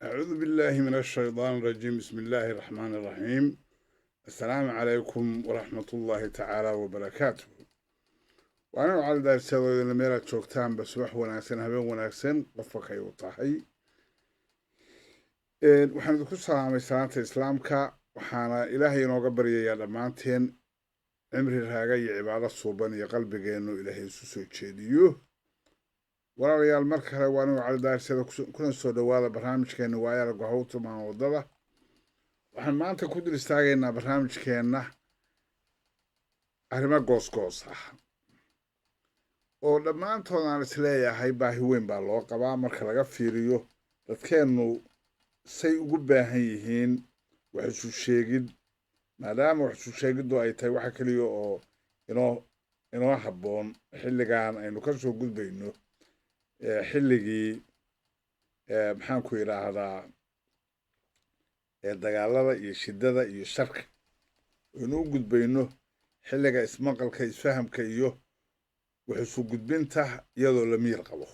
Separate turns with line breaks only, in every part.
أعوذ بالله من الشيطان الرجيم. بسم الله الرحمن الرحيم. السلام عليكم ورحمة الله تعالى وبركاته. وأنا على ذلك سوى الميرا شوكتان بسوح وناكسن هبين وناكسن قفك يوطاحي وحنا دكو سلامي سلامة إسلامك وحانا إلهي نوغبر يا دمانتين عمري الهاقي عبادة صوبان يقلبك إنه إلهي سوسو تشيديو walaalayaal mar kale waanu calidaarsada kuna soo dhawaada barnaamijkeena waayaala gohowta maan wadada waxaan maanta ku dil istaagaynaa barnaamijkeenna arrimo goosgoos ah oo dhammaantood aan isleeyahay baahi weyn baa loo qabaa marka laga fiiriyo dadkeennu say ugu baahan yihiin wax isu sheegid maadaama wax isu sheegiddu ay tahay waxa keliya oo inoo habboon xilligan aynu ka soo gudbayno xilligii maxaan ku yidhaahdaa dagaalada iyo shidada iyo sharka aynu u gudbayno xilliga ismaqalka isfahamka iyo wax isu gudbinta iyadoo la miyir qabo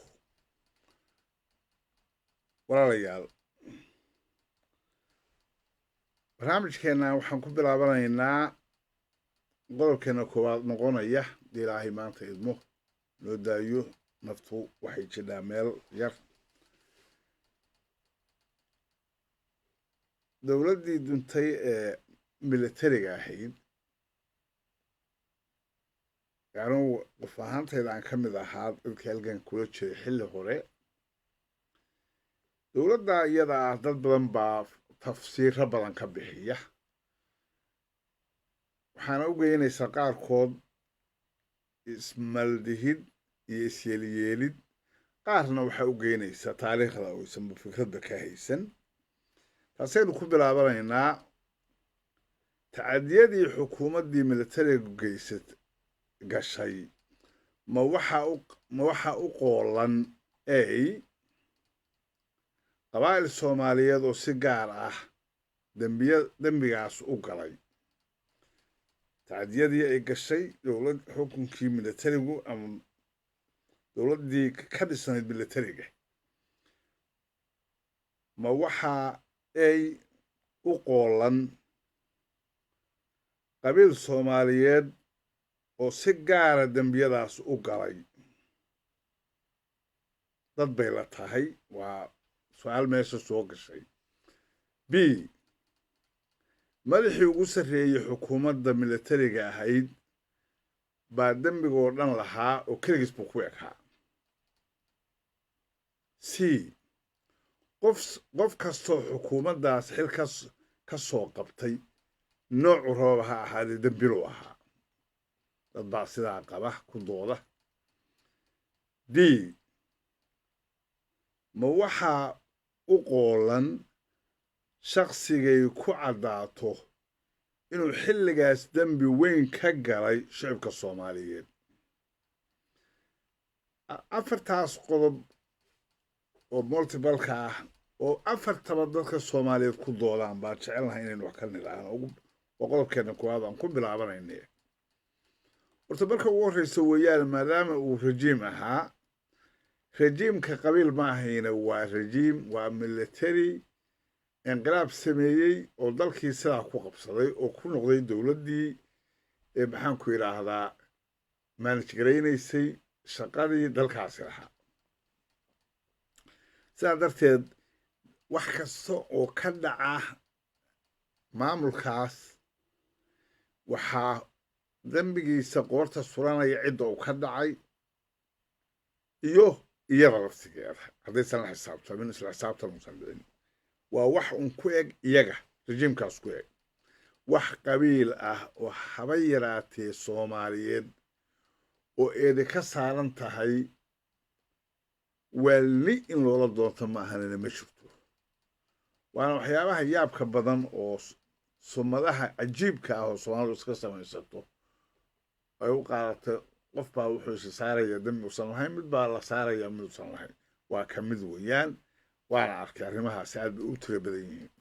walaalayaal barnaamijkeenna waxaan ku bilaabanaynaa qodobkeena koowaad noqonaya dii ilaahay maanta idmo loo daayo naftu waxay jidhaa meel yar dowladdii duntay ee militariga ahayd anugu qof ahaantayda aan ka mid ahaa dadkii halgan kula jiray xilli hore dowladda iyada ah dad badan baa tafsiiro badan ka bixiya waxaana u geynaysaa qaarkood ismaldihid iyo isyeelyeelid qaarna waxaa u geynaysaa taariikhda oysanba fikradda ka haysan taasaynu ku bilaabanaynaa tacadiyadii xukuumaddii militariga gashay ma waxa u qoolan qabaa'il soomaaliyeed oo si gaar ah dembigaas u galay tacadiyadii ay gashay xukunkii militarigu ama dowladdii ka dhisnayd militariga ma waxa ay u qoolan qabiil soomaaliyeed oo si gaara dembiyadaas u galay dad bay la tahay waa su-aal meesha soo gashay b madaxii ugu sarreeyey xukuumadda militariga ahayd baa dembigoo dhan lahaa oo keligiis buu ku ekaa c qof kastoo xukuumaddaas xil ka soo qabtay noocu rooba ha ahaadee dembiluu ahaa dad baa sidaa qaba ku dooda d ma waxaa u qoolan shaqsigay ku caddaato inuu xilligaas dembi weyn ka galay shicibka soomaaliyeed afartaas qodob oo multibalka ah oo afartaba dadka soomaaliyeed ku doodaan baan jecelnahay inaynu wax ka nidhaahno oo qodobkeena koowaad aan ku bilaabanayna horta marka ugu horreysa weeyaan maadaama uu rajiim ahaa rajiimka qabiil ma ahayna waa rajiim waa military inqilaab sameeyey oo dalkii sidaa ku qabsaday oo ku noqday dowladdii maxaan ku yidhaahdaa maanijgaraynaysay shaqadii dalkaasi lahaa sidaa darteed wax kasta oo ka dhaca maamulkaas waxaa dembigiisa qoorta suranaya cidda uu ka dhacay iyo iyada laftigeeda haddaysan la xisaabtamin isla xisaabtan uusan dhicin waa wax un ku eg iyaga rajiimkaas ku eg wax qabiil ah oo haba yaraatee soomaaliyeed oo eedi ka saaran tahay waalni in loola doonto ma ahanina ma jirto waana waxyaabaha yaabka badan oo sumadaha cajiibka ah oo soomaalidu iska samaysato ay u qaadato qof baa wuxuu isa saaraya dembi usan lahayn mid baa la saaraya mid usan lahayn waa ka mid weeyaan waana arkay arrimahaasi aad bay u tiro badan yihiin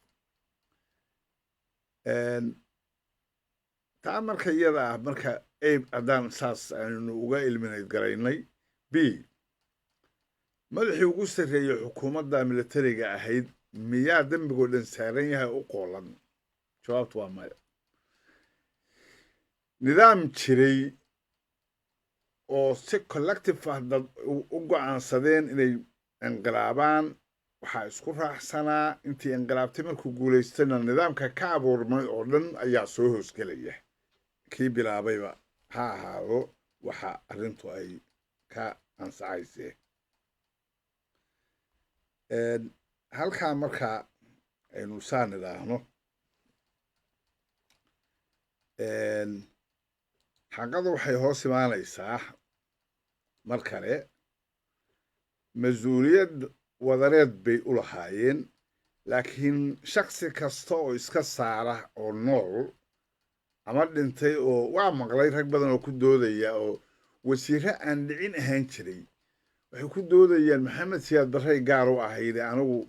taa marka iyada ah marka haddaan saas aynu uga ilminayd garaynay b madaxii ugu sarreeyey xukuumadda militariga ahayd miyaa dembigoo dhan saaran yahay u qoolan jawaabtu waa maya nidaam jiray oo si collective ah dad u go'aansadeen inay inqilaabaan waxaa isku raacsanaa intii inqilaabtay markuu guulaystayna nidaamka ka abuurmay oo dhan ayaa soo hoosgelaya kii bilaabayba ha ahaado waxa arrintu ay ka ansacaysee halkaa markaa aynu saan idhaahno xaqadu waxay hoos imaanaysaa mar kale mas-uuliyad wadareed bay u lahaayeen laakiin shaksi kasta oo iska saara oo nool ama dhintay oo waa maqlay rag badan oo ku doodaya oo wasiire aan dhicin ahaan jiray waxay ku doodayaan maxamed siyaad barray gaar u ahayd anigu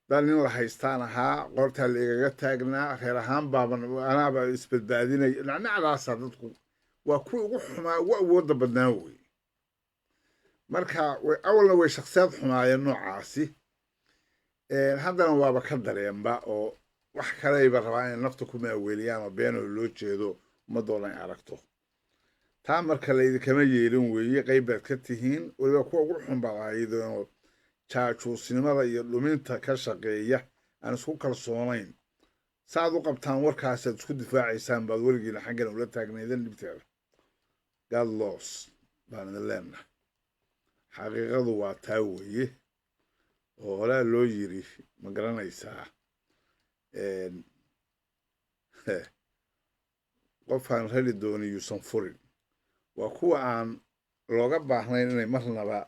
dal nin la haystaan ahaa qoortaa la igaga taagnaa reer ahaan baaban anaaba isbadbaadinaya nacnacdaasa dadku waa kuwii ugu xumaa ugu awoodda badnaa wey marka awalna way shakhsiyaad xumaayeen noocaasi haddana waaba ka dareenba oo wax kalayba rabaa inay nafta ku maaweeliyaan oo beenoo loo jeedo ummadooda ay aragto taa marka laydinkama yeelin weeye qayb baad ka tihiin weliba kuwa ugu xun baad ahaydoo jaajuusnimada iyo dhuminta ka shaqeeya aan isku kalsoonayn saaad u qabtaan warkaasaad isku difaacaysaan baad weligiina xaggana ula taagnaydan dhibteeda god los baan idin leenahay xaqiiqadu waa taa weeye oo holaa loo yiri ma garanaysaa qofaan rali dooni yuusan furin waa kuwa aan looga baahnayn inay marnaba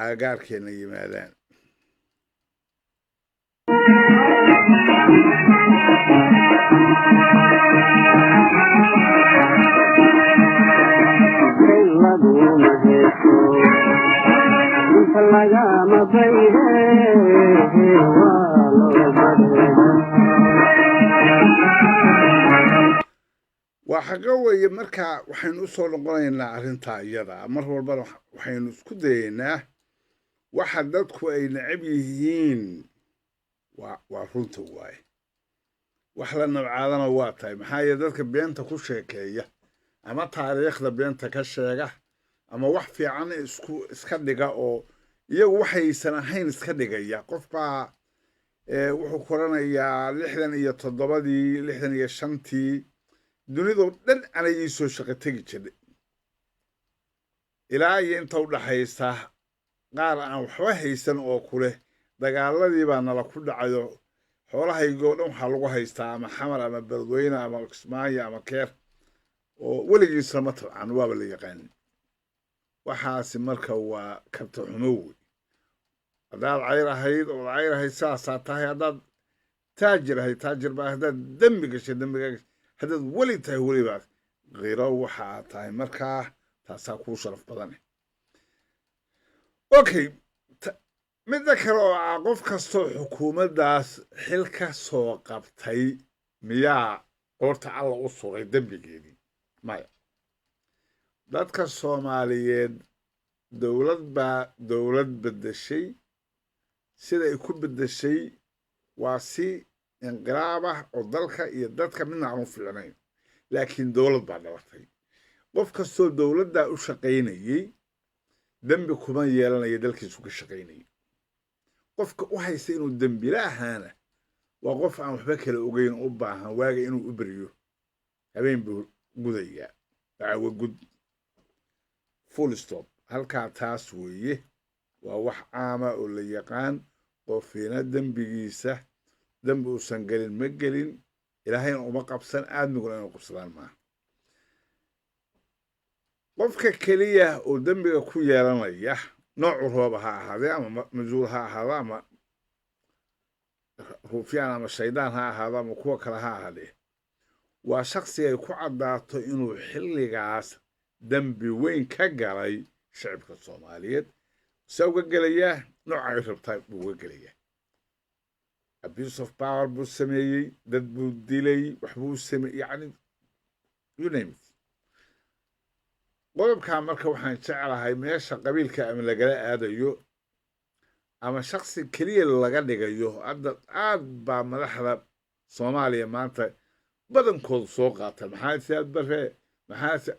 aagaarkeenna yimaadaan waa xaqo weeye marka waxaynu u soo noqonaynaa arrintaa iyada mar walbana waxaynu isku dayaynaa waxa dadku ay necab yihiin waa runta waaye wax la nabcaadana waa tahay maxaa yeele dadka beenta ku sheekeeya ama taariikhda beenta ka sheega ama wax fiican iska dhiga oo iyagu waxaysan ahayn iska dhigaya qof baa wuxuu koranayaa 67 65 dunidoo dhan anay ii soo shaqo tegi jiray ilaa iyo inta u dhaxaysa qaar aan waxba haysan oo kuleh dagaaladii baa nala ku dhacayo xoolahaygoo dhan waxaa lagu haystaa ama xamar ama beledweyne ama kismaayo ama keer oo weligiis lama tabcan waaba la yaqaanin waxaasi marka waa karta xumo wey haddaad cayr ahayd oo cayr ahayd saasaa tahay haddaad taajir ahayd taajir baa haddaad dembi gashay dembiga haddaad weli tahay welibaad khiro waxa aad tahay markaa taasaa kuu sharaf badane okay midda kale oo ah qof kastoo xukuumaddaas xil ka soo qabtay miyaa qoorta alla u sugay dembigeedii maya dadka soomaaliyeed dowlad baa dowlad beddeshay sida ay ku beddeshay waa si inqilaab ah oo dalka iyo dadka midna aan u fiicnayn laakiin dowlad baa dhalatay qof kastoo dowladdaa u shaqaynayey dembi kuma yeelanaya dalkiisu ka shaqaynayay qofka u haysta inuu dembila ahaana waa qof aan waxba kala ogeyn u baahan waaga inuu u beriyo habeen buu gudayaa dacwo gud full stop halkaa taas weeye waa wax caama oo la yaqaan qofina dembigiisa dembi uusan gelin ma gelin ilaahayna uma qabsan aadmiguna inuu qabsadaan maaha qofka keliya oo dembiga ku yeelanaya noocu rooba ha ahaadee ama mas-uul ha ahaado ama ruufyaan ama shaydaan ha ahaado ama kuwa kale ha ahaadee waa shaksi ay ku caddaato inuu xilligaas dembi weyn ka galay shacibka soomaaliyeed se uga gelayaa nooca ay rabtaa buu uga gelayaa abuse of power buu sameeyey dad buu dilay waxbuu sameeyey yacni you name it qodobkaa marka waxaan jeclahay meesha qabiilka ama lagala aadayo ama shaksi keliya laga dhigayo hadda aad baa madaxda soomaaliya maanta badankoodu soo qaata maxaa siyaad bare maxaa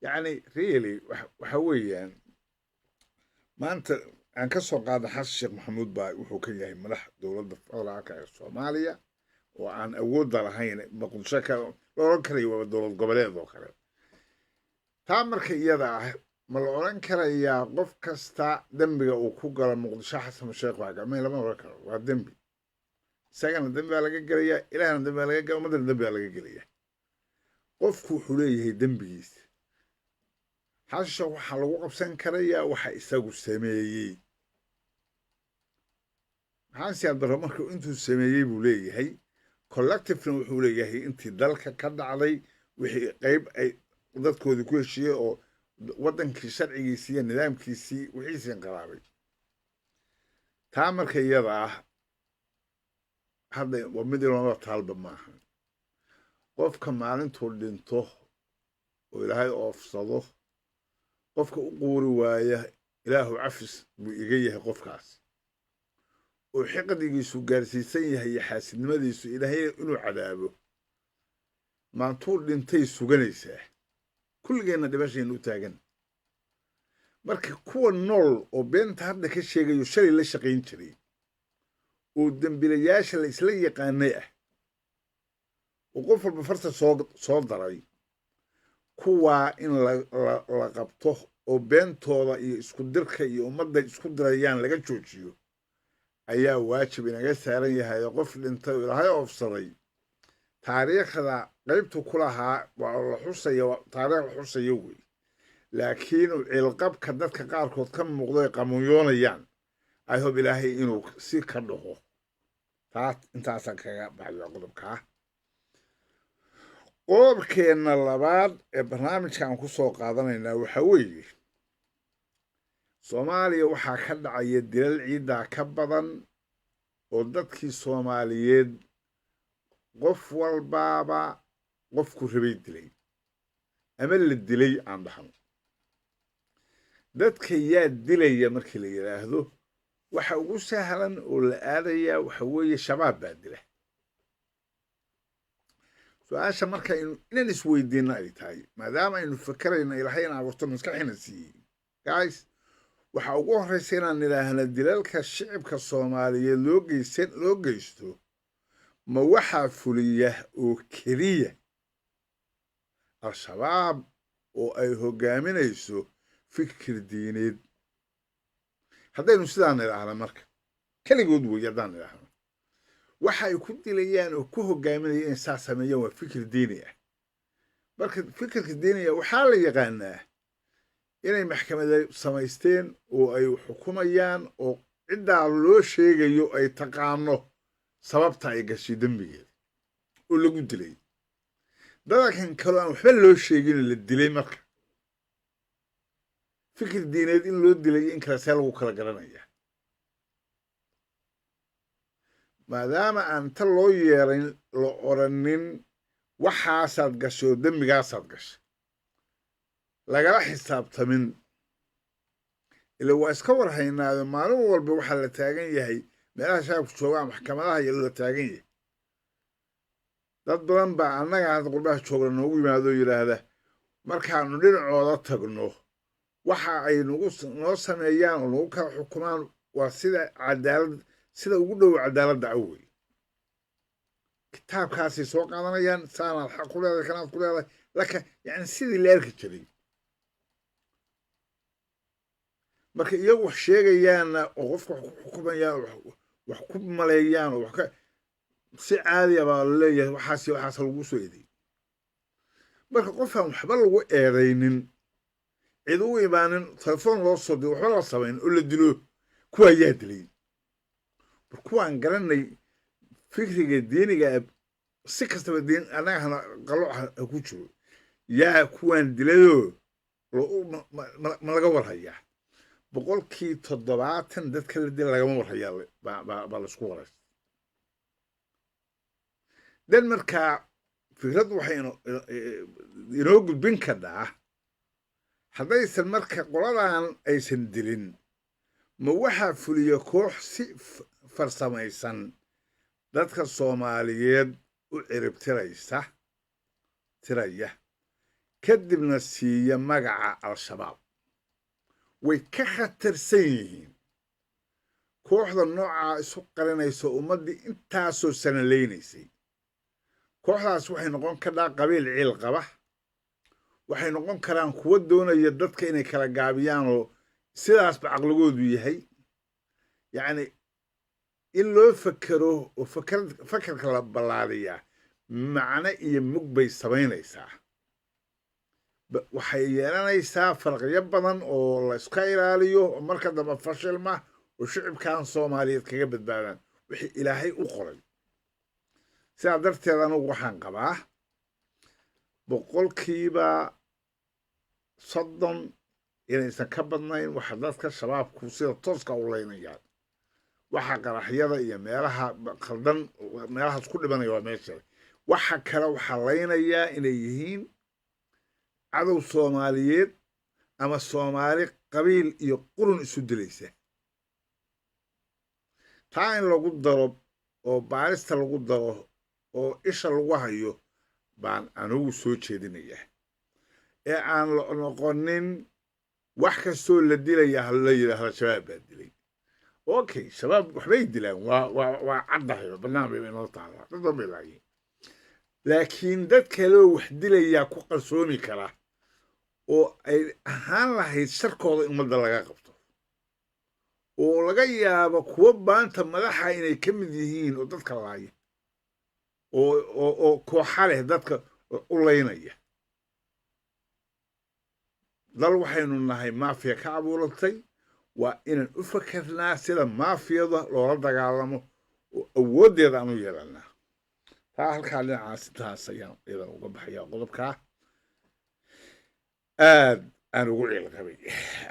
yacni really waxa weeyaan maanta aan ka soo qaada xasan sheekh maxamuud baa wuxuu ka yahay madax dowladda federaalka ee soomaaliya oo aan awoodda lahayn muqdisho ka la oran karayo waa dowlad goboleed oo kale taa marka iyada ah ma la oran karayaa qof kasta dembiga uu ku galo muqdisho xasan sheekh waagame lama oran karo waa dembi isagana dembi baa laga gelayaa ilaahna dembi baa laga gelaya ummaddana dembi baa laga gelaya qofku wuxuu leeyahay dembigiisa xasan sheekh waxaa lagu qabsan karayaa waxa isagu sameeyey maxaa siyaad barre marka intuu sameeyey buu leeyahay collectivena wuxuu leeyahay intii dalka ka dhacday wixii qayb ay dadkoodii ku heshiiyey oo waddankii sharcigiisii iyo nidaamkiisii wixiisii inqilaabay taa marka iyada ah hadda waa mid ilooma taalba maaha qofka maalintuu dhinto oo ilaahay oofsado qofka u quuri waaya ilaahu cafis buu iga yahay qofkaas oo xiqdigiisu gaarsiisan yahay iyo xaasidnimadiisu ilaahay inuu cadaabo maantuu dhintay suganaysaa kulligeenna dhibashaynu u taagan marka kuwa nool oo beenta hadda ka sheegayo shalay la shaqayn jiray oo dembilayaasha la isla yaqaanay ah oo qof walba farta soo daray kuwaa in la qabto oo beentooda iyo isku dirka iyo ummadda isku dirayaan laga joojiyo ayaa waajib inaga saaran yahay qof dhintay oo ilaahay oofsaday taariikhda qaybtu ku lahaa waa la xusaya taariikh la xusayo wey laakiin cilqabka dadka qaarkood ka muuqdo ay qamuyoonayaan ay hob ilaahay inuu si ka dhaho taas intaasaan kaga baxyo qodobkaa qodobkeenna labaad ee barnaamijkaan ku soo qaadanaynaa waxaa weeye soomaaliya waxaa ka dhacaya dilal ciiddaa ka badan oo dadkii soomaaliyeed qof walbaaba qofku rabay dilay ama la dilay aan dhahno dadka yaa dilaya markii la yidhaahdo waxa ugu sahlan oo la aadayaa waxa weeye shabaab baa dila su-aasha marka inaan isweydiinno ay tahay maadaama aynu fakerayno ilaahay in abuurto maskaxina siiyey guys waxaa ugu horraysa inaan nidhaahna dilalka shicibka soomaaliyeed loo geysto ma waxaa fuliya oo keliya al-shabaab oo ay hoggaaminayso fikir diineed haddaynu sidaan nidhaahna marka keligood weeye haddaan nidhaahno waxa ay ku dilayaan oo ku hoggaaminaya in saa sameeyaan waa fikir diini ah marka fikirka diiniga waxaa la yaqaanaa inay maxkamada samaysteen oo ay xukumayaan oo ciddaa loo sheegayo ay taqaano sababta ay gashay dembigeeda oo lagu dilay dadkan kaloo aan waxba loo sheeginoo la dilay marka fikir diineed in loo dilay in kale see lagu kala garanaya maadaama aan ta loo yeerayn la oranin waxaasaad gashay oo dembigaasaad gashay lagala xisaabtamin ila waa iska war haynaayo maalin walba waxaa la taagan yahay meelaha shacabku joogaan maxkamadaha iyo la taagan yahay dad badan baa annaga hadda qurbaha joogna noogu yimaado yidhaahda markaanu dhinacooda tagno waxa ay noo sameeyaan oo nagu kala xukumaan waa sida ugu dhow cadaaladda awey kitaabkaasay soo qaadanayaan saanaad xaq ku leedahay kanaad ku leedahay laka yani sidii la arki jiray marka iyagu wax sheegayaanna oo qofka wax ku xukumayaan oo wax ku maleeyaan oo si caadiya baa la leeyahay waxaas lagu soo eeday marka qofaan waxba lagu eedaynin cid u imaanin telefoon loo soo diro waxba la samayn oo la dilo kuwaa yaa dilay mar kuwaan garanay fikriga diiniga si kastaba diin annagahana qalooc ha ku jiro yaa kuwaan dilayoo ma laga warhayaa 70% dadka la dila lagama warhayaa baa laisku waraysa dan markaa fikraddu waxay inoo gudbin kadhaa haddaysan marka qoladan aysan dilin ma waxaa fuliya koox si farsamaysan dadka Soomaaliyeed u tiraya kadibna siiya magaca al-shabaab way ka khatarsan yihiin kooxda nooca isu qarinaysa ummadii intaasoo sanaleeynaysa kooxdaas waxay noqon kartaa qabiil ciil qaba waxay noqon karaan kuwa doonaya dadka inay kala gaabiyaan oo sidaasba caqligoodu yahay yacni in loo fakero oo fakarka la ballaariyaa macno iyo mug bay samaynaysaa waxay yeelanaysaa farqiyo badan oo la iska ilaaliyo oo marka dambe fashilma oo shicibkan Soomaaliyeed kaga badbaadaan wixii Ilaahay u qoray sidaa darteed anigu waxaan qabaa boqolkiiba 30 inaysan ka badnayn waxa dadka shabaabku sida tooska u leynayaan waxa qaraxyada iyo meelaha khaldan meelahaas ku dhimanaya waa meesha waxa kale waxa leynayaa inay yihiin cadow Soomaaliyeed ama Soomaali qabiil iyo qurun isu dilaysa taa in lagu daro oo baarista lagu daro oo isha lagu hayo baan anigu soo jeedinayaa ee aan noqonin wax kastoo la dilaya la yiraahdo shabaab baa dilay okay shabaab waxbay dilaan waa caddahay barnaamij inoo taala dad bay laayeen laakiin dad kale oo wax dilaya ku qarsoomi kara oo ay ahaan lahayd sharkooda ummadda laga qabto oo laga yaabo kuwa baanta madaxa inay ka mid yihiin oo dadka laaya oo kooxa leh dadka u leynaya dal waxaynu nahay maafiya ka abuuratay waa inaan u fakarnaa sida maafiyada loola dagaalamo oo awooddeeda aan u yeelanaa taa halkaa dhinacaas intaas ayaan idan uga baxayaa qodobkaa aad aan ugu ciilqabay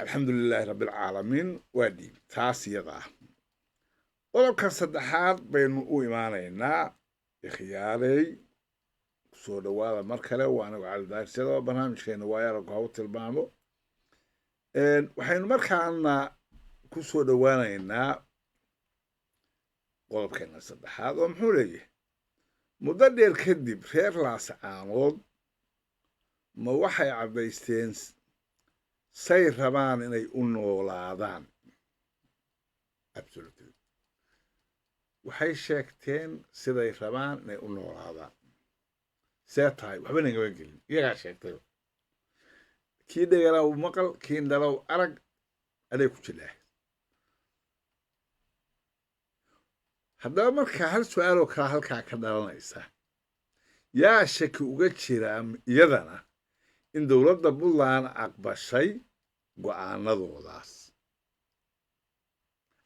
alxamdulilaahi rabbilcaalamiin waa dhiib taas iyada ah qodobka saddexaad baynu u imaanaynaa ikhiyaarey soo dhawaada mar kale waa anigu calidaarsado barnaamijkeena waayaaragu haw tilmaamo waxaynu markaana ku soo dhawaanaynaa qodobkeena saddexaad oo muxuu leeyahay muddo dheer kadib reer laascaanood ma waxay caddaysteen say rabaan inay u noolaadaan absolutely waxay sheegteen siday rabaan inay u noolaadaan see tahay waxba nagama gelin iyagaa sheegtay kii dhagalow maqal kii indhalow arag aday ku jiraa haddaba markaa hal su-aaloo kale halkaa ka dhalanaysa yaa shaki uga jiraa iyadana in dowladda Puntland aqbashay go'aanadoodaas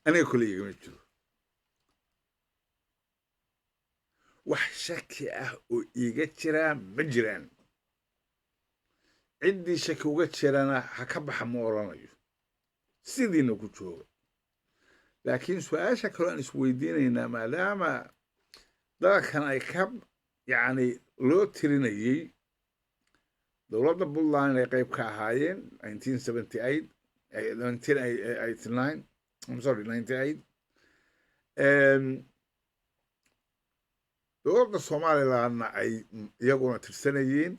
aniga kule igama jiro wax shaki ah oo iiga jiraa ma jiraan ciddii shaki uga jirana ha ka baxa ma oranayo sidiina ku jooga laakiin su-aasha kaloo aan isweydiinaynaa maadaama dalkan ay ka yacni loo tirinayay dowladda Puntland ay qayb ka ahaayeen 1978 1989 I'm sorry 98 dowladda Somalilandna ay iyaguna tirsanayeen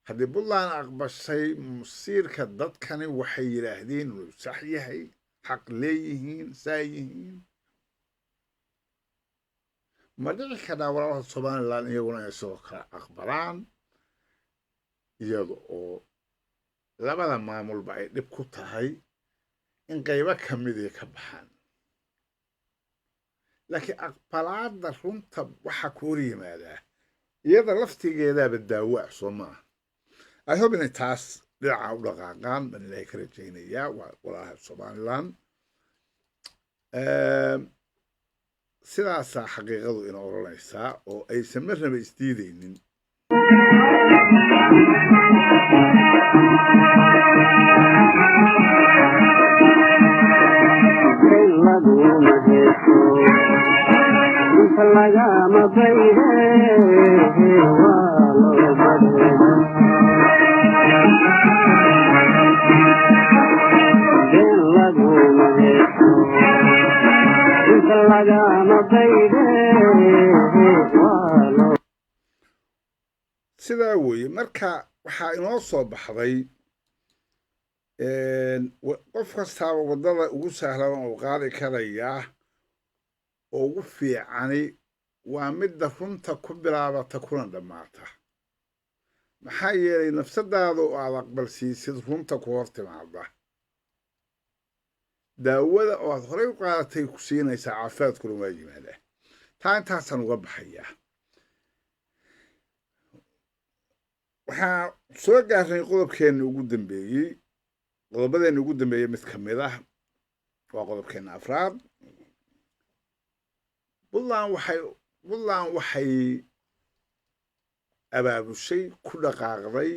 haddii Puntland aqbashay masiirka dadkani waxay yidhaahdeen inuu sax yahay xaq leeyihiin saa yihiin ma dhici karaa walaalaha Somaliland iyaguna ay sidoo kale aqbalaan iyada oo labada maamulba ay dhib ku tahay in qaybo ka midii ka baxaan laakiin aqbalaadda runta waxaa ku hor yimaadaa iyada laftigeedaaba daawo soo maaha I hope inay taas dhinaca u dhaqaaqaan baan ilaahay ka rajaynayaa waa walaalaha Somaliland sidaasaa xaqiiqadu ina oranaysaa oo aysan marnaba isdiidaynin
Laguna
sidaa weeye marka waxaa inoo soo baxday qof kastaaba waddada ugu sahlan oo qaadi karayaa oo ugu fiicani waa midda runta ku bilaabata kuna dhammaata maxaa yeelay nafsadaada oo aad aqbalsiisid runta ku hor timaada daawada oo aad horey u qaadatay ku siinaysaa caafimaadkuna waa yimaadaa taa intaasaan uga baxayaa waxaa soo gaarnay qodobkeenna ugu dambeeyey qodobadeenna ugu dambeeyey mid ka mid ah waa qodobkeenna afraad puntland waxay abaabushay ku dhaqaaqday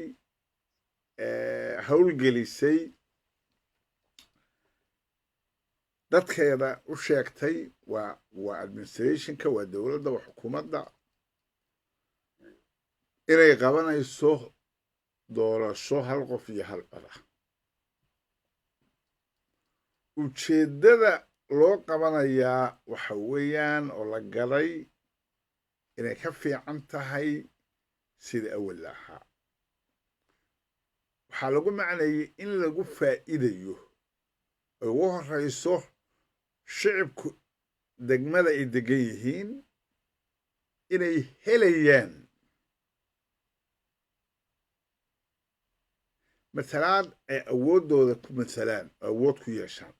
howlgelisay dadkeeda u sheegtay waa administrationka waa dowladda waa xukuumadda inay qabanayso doorasho hal qof iyo hal cod ah ujeeddada loo qabanayaa waxa weeyaan oo la gaday inay ka fiican tahay sida awal ahaa waxaa lagu macneeyey in lagu faa'iidayo ay ugu horrayso shicibku degmada ay degan yihiin inay helayaan matalaad ay awooddooda ku masalaan oo awood ku yeeshaan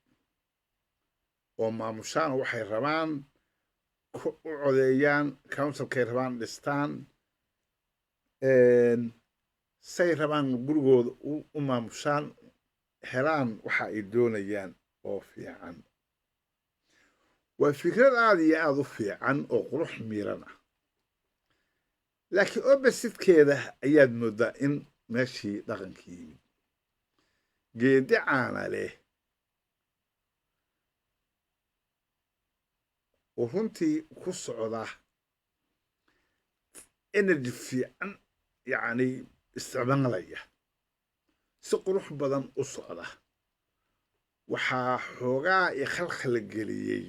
oo maamushaan waxay rabaan u codeeyaan counsilkay rabaan dhistaan say rabaan gurigooda u maamushaan helaan waxa ay doonayaan oo fiican waa fikrad aad iyo aad u fiican oo qurux miiran ah laakiin oppositekeeda ayaad mooddaa in meeshii dhaqankii yimid geedi caana leh oo runtii ku socda energy fiican yacni isticmaalaya si qurux badan u socda waxaa xoogaa i khalkhal geliyey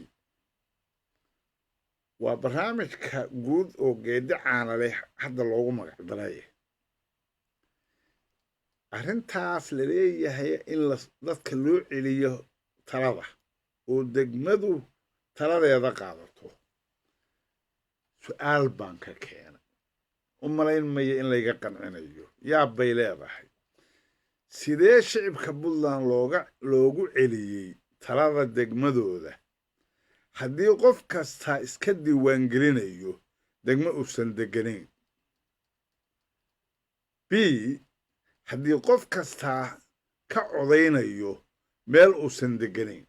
waa barnaamijka guud oo geedi caana leh hadda loogu magacdaray arrintaas la leeyahay in dadka loo celiyo talada oo degmadu taladeeda qaadato su'aal baan ka keenay u malayn maya in layga qancinayo yaab bay leedahay sidee shicibka puntland loogu celiyey talada degmadooda haddii qof kastaa iska diiwaangelinayo degmo uusan deganayn b haddii qof kastaa ka codaynayo meel uusan deganayn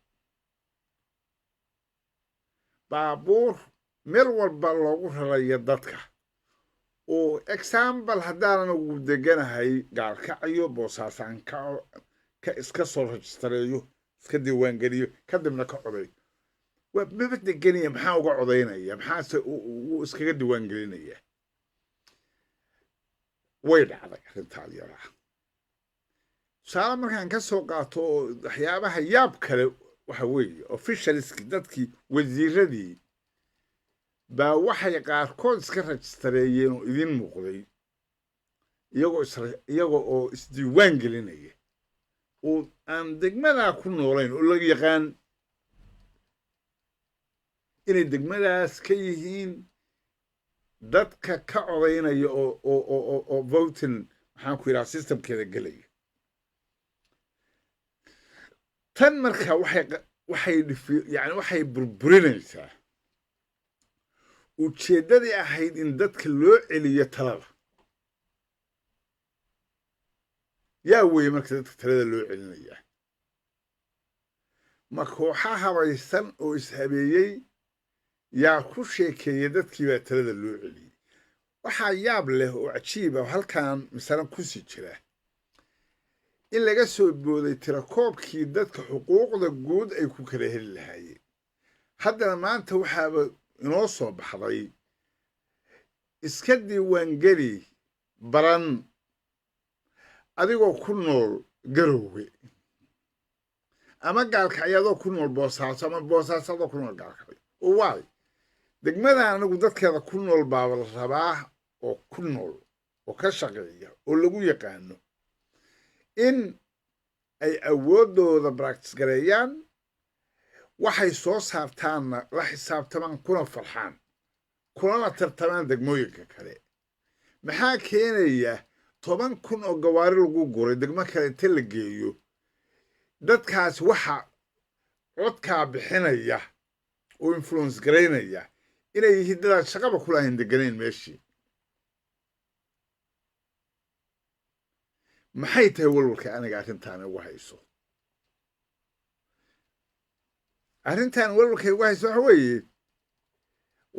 baabuur meel walba loogu rarayo dadka oo example haddaanan ugu deganahay gaalkacyo boosaasaan ka iska soo rajistareeyo iska diiwaangeliyo kadibna ka coday waa maba deganaya maxaa uga codaynaya maxaase uu iskaga diiwaangelinaya way dhacday arrintaad yaraa tusaale markaan ka soo qaato oo waxyaabaha yaab kale waxa weeye officialski dadkii wasiiradii baa waxay qaarkood iska rajistareeyeen oo idin muuqday iyagoo oo isdiiwaan gelinaya oo aan degmadaa ku noolayn oo la yaqaan inay degmadaas ka yihiin dadka ka codaynaya oo voting maxaan ku yidhaha systemkeeda gelaya tan marka waxay burburinaysaa ujeeddadii ahayd in dadka loo celiyo talada yaa weeye marka dadka talada loo celinayaa ma kooxa habaysan oo ishabeeyey yaa ku sheekeeya dadkii baa talada loo celiyey waxaa yaab leh oo cajiiba halkan misana kusii jira in laga soo booday tirakoobkii dadka xuquuqda guud ay ku kala heli lahaayeen haddana maanta waxaaba inoo soo baxday iska diiwaangeli baran adigoo ku nool garowge ama gaalkacyadoo ku nool boosaaso ama boosaasadoo ku nool gaalkacyo waay degmada anigu dadkeeda ku nool baa la rabaa oo ku nool oo ka shaqeeya oo lagu yaqaano in ay awoodooda practice gareeyaan waxay soo saartaanna la xisaabtamaan kuna farxaan kulana tartamaan degmooyinka kale maxaa keenaya 10,000 oo gawaari lagu guray degmo kale inta la geeyo dadkaas waxa codkaa bixinaya oo influence gareynaya inay yihiin dadaad shaqaba ku lahayn deganayn meeshii maxay tahay walwalka aniga arrintaan ugu hayso arrintaan walwalka ugu hayso waxa weeye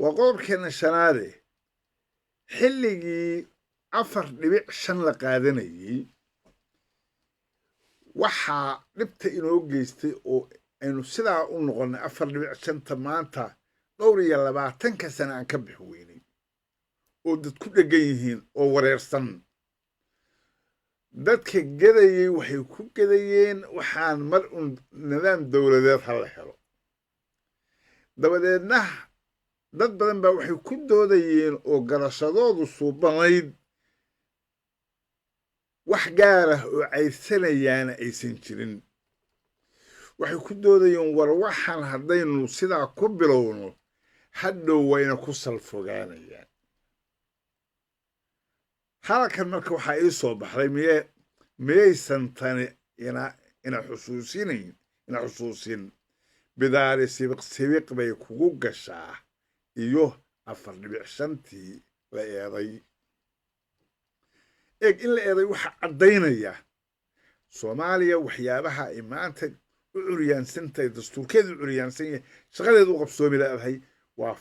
waa qodobkeena shanaade xilligii 4.5 la qaadanayay waxaa dhibta inoo geystay oo aynu sidaa u noqonnay 4.5 maanta dhowr iyo 20 sano aan ka bixi weynay oo dad ku dhegan yihiin oo wareersan dadka gadayay waxay ku gadayeen waxaan mar un nidaam dowladeed hala helo dabadeedna dad badan baa waxay ku doodayeen oo garashadoodu suubanayd wax gaar ah oo caysanayaana aysan jirin waxay ku doodayeen war waxaan haddaynu sidaa ku bilowno hadhow wayna ku salfogaanayaan halkan marka waxaa ii soo baxday miyaysan tani ina xusuusin bidaari sibiq bay kugu gashaa iyo 4.5tii la eeday eeg in la eeday waxa caddaynaya soomaaliya waxyaabaha ay maanta u curyaansantahay dastuurkeedu u curyaansan yahay shaqadeedu u qabsoomi leedahay waa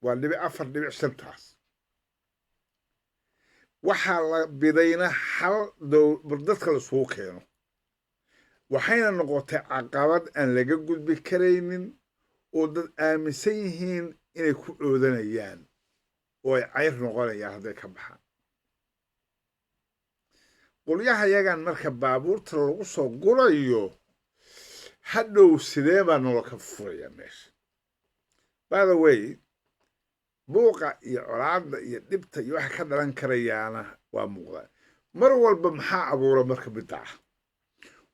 4.5taas waxaa la bidayna hal dadka laisugu keeno waxayna noqotay caqabad aan laga gudbi karaynin oo dad aaminsan yihiin inay ku coodanayaan oo ay cayr noqonayaan hadday ka baxaan qolyaha yagan marka baabuurta lagu soo gurayo hadhow sidee baa nolol ka furaya meesha by the way buuqa iyo colaadda iyo dhibta iyo waxa ka dhalan karayaana waa muuqdaan mar walba maxaa abuura marka bidaca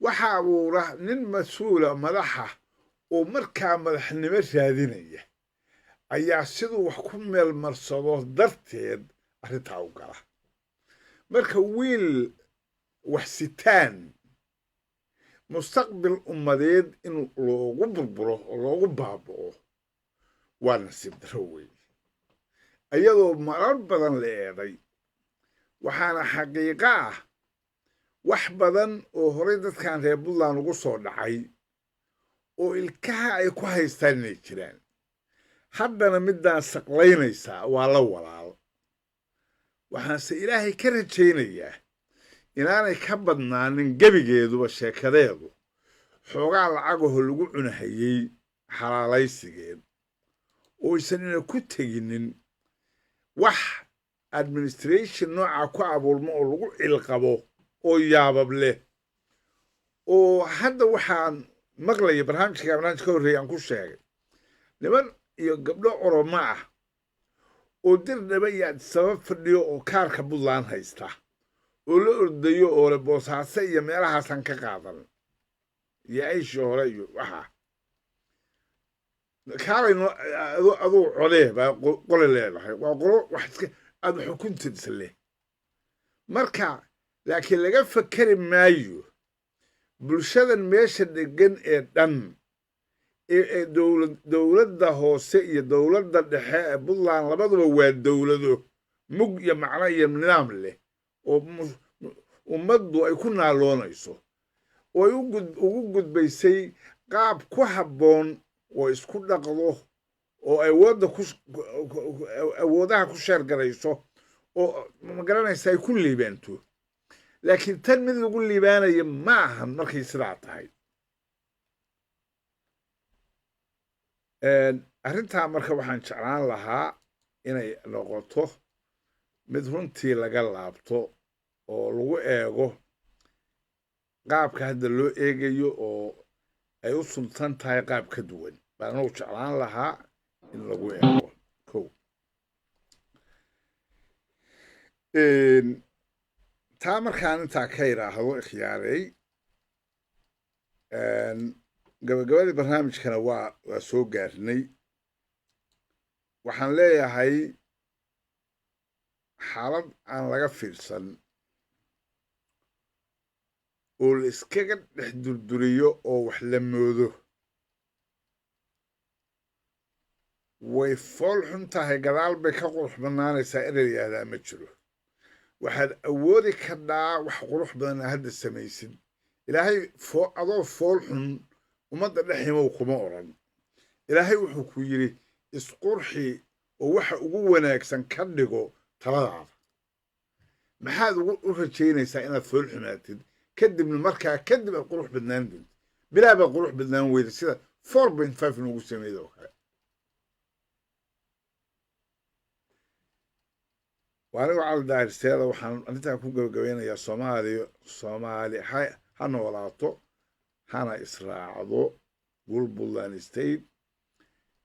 waxaa abuura nin mas-uula madaxa oo markaa madaxnimo raadinaya ayaa siduu wax ku meel marsado darteed arrintaa u gala marka wiil wax sitaan mustaqbal ummadeed in loogu burburo oo loogu baaba'o waa nasiib daro weyn ayadoo marar badan la eeday waxaana xaqiiqo ah wax badan oo horey dadkan reer Puntland ugu soo dhacay oo ilkaha ay ku haystaan inay jiraan haddana midaan saqlaynaysaa waa la walaal waxaanse ilaahay ka rajaynayaa inaanay ka badnaanin gebigeeduba sheekadeedu xoogaa lacagaho lagu cunahayey xalaalaysigeed oo aysan ina ku teginin wax administration nooca ku abuurmo oo lagu cilqabo oo yaabab leh oo hadda waxaan maqlaya barnaamijka ka horreeyay aan ku sheegay niman iyo gabdho oromo ah oo dirdhaba iyo sabab fadhiyo oo kaarka Puntland haysta oo la ordayo oo le boosaaso iyo meelahaasan ka qaadan iyo ayshi hore iyo waxa kaalayno aduu colee baa qole leedahay waa qolo wax iska aad xukuntiisa leh marka laakiin laga fakari maayo bulshadan meesha degan ee dhan ee dowladda hoose iyo dowladda dhexe ee Puntland labaduba waa dowlado mug iyo macno iyo nidaam leh oo ummaddu ay ku naaloonayso oo ay ugu gudbaysay qaab ku habboon oo isku dhaqdo oo ay awoodaha ku sheergarayso oo magaranaysa ay ku liibaanto laakiin tan mid lagu liibaanayo ma ahan markay sidaa tahay arrintaa marka waxaan jeclaan lahaa inay noqoto mid runtii laga laabto oo lagu eego qaabka hadda loo eegayo oo ay u suntan tahay qaab ka duwan baan u jeclaan lahaa in lagu eego kow taa markaan intaa ka yidhaahdo ikhyaaray gabagabadii barnaamijkana waa soo gaarnay waxaan leeyahay xaalad aan laga fiirsan oo la iskaga dhex durduriyo oo wax la moodo way fool xun tahay gadaal bay ka qurux badnaanaysaa in la yidhaahdaa ma jiro waxaad awoodi kadhaa wax qurux badan hadda samaysid ilaahay adoo fool xun ummadda dheximow kuma odhan ilaahay wuxuu ku yidhi isqurxi oo waxa ugu wanaagsan ka dhigo taladaada maxaad u rajaynaysaa inaad fool xumaatid kadibna markaa kadib aad qurux badnaan doonto bilaa baad qurux badnaan weyda sida 4.5 nugu sameeyay oo kale وأنا وعلى داير سيدا وحن أنت أكون جوجوين يا صومالي هاي نولاتو هانا إسراعدو بولبولان ستيت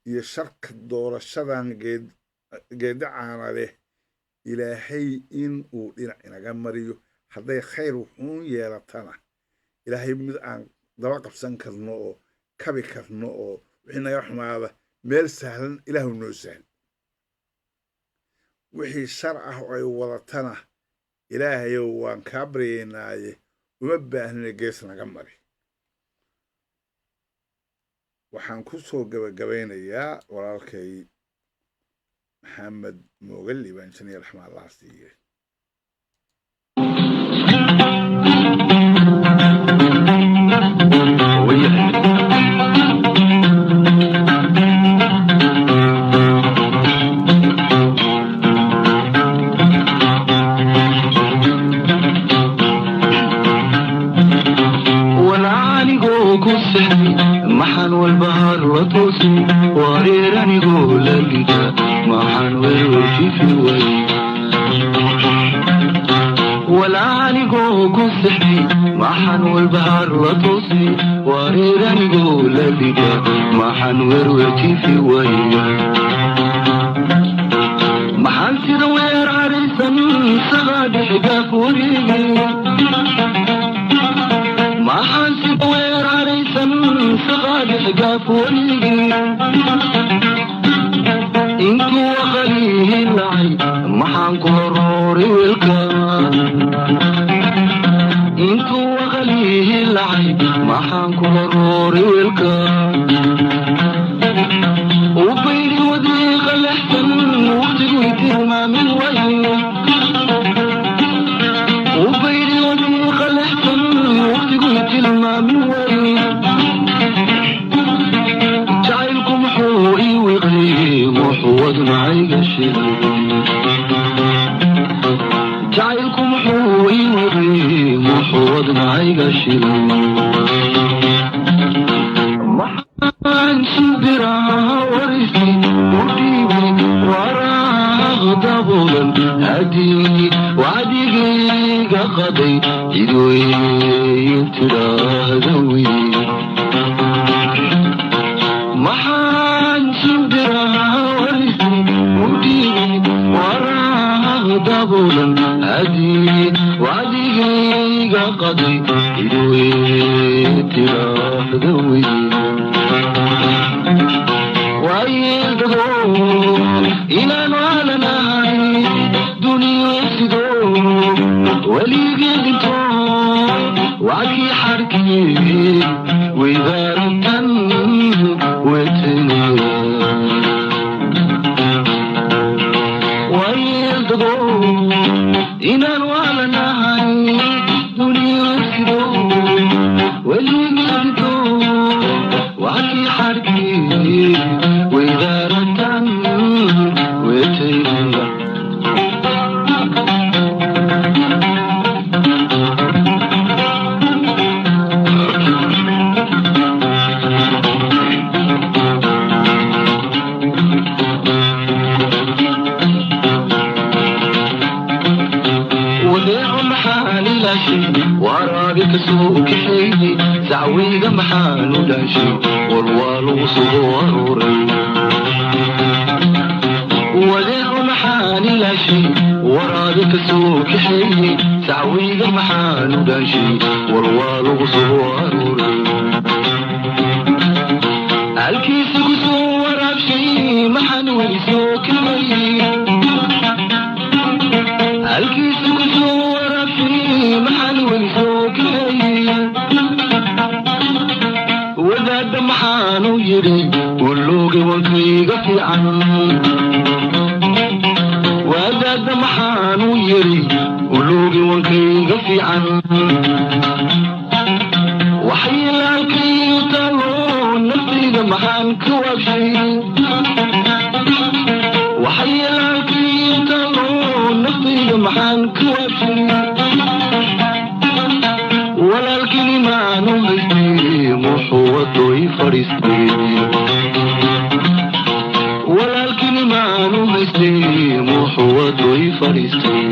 يشارك دور الشدان جد عانا له إلهي إن إنا جمريو هذا خير وحون يلاتنا إلهي مدعان دواق بسان كذنو كبي كذنو وحنا يحمى هذا ميل سهل إلهي نو سهل wixii sharci ah ay wadatana ilaahayow waan kaa baryaynaaye uma baahnina gees naga mari waxaan ku soo gabagabeynayaa walaalkay maxamed moogali baan janiya raxmaa allah siiyey محن والبهار وطوسي وريراني قول الليجا محن والوشي في وي والعاني قول سحي محن والبهار وطوسي وريراني قول الليجا محن والوشي في وي محن سيروير عريسا سغاد حقاف وريقي محن سيروير عريسا صغالي قافولي انتو وخليه اللعي محان كوروري والكان انتو وخليه اللعي محان كوروري والكان وبيلي وديق الاحسن وتقويتي ما من وين وبيلي وديق الاحسن وتقويتي ما من وين وحوض معي قشيل جعلكم حوي وغيم وحوض معي قشيل محان سبراها ورثي وديبي وراها غضبولا هديني وعديقي قضي يدوي يتراه ذوي محان سبراها دابولا هدي وعدي قضي يدوي تراح ذوي ويلتقو إلى نوالنا دنيا سدو ولي قلتو وعكي حركي وإذا رمتن وتنيا إن الوالنا هاي دنيا سدو واللي قلتو وعلي حركي وإذا رتن وتينا
dacwayga maxaanu dhaanshay warwaa lagu soo aruuray wadeeco maxaan ilaashay waraada ka soo kaxeeyey dacwayga maxaanu dhaanshay warwaa lagu soo aruuray halkiisa ku soo waraabshay maxaan weli soo kamayey halkiisa ku soo waraabshay maxaan weli soo kamayey wadaadda maxaanu yidhi walooga wankayga fiican wadaadda maxaanu yidhi walooga wankayga fiican waxyeelaalkayu taalo naftayda maxaan ka waabshay waxyeelaalkayu taalo naftayda maxaan ka waabshay walaalkini maanu haystay muxuu wadoy fadhiistay walaalkini maanu haystay muxuu wadoy fadhiistay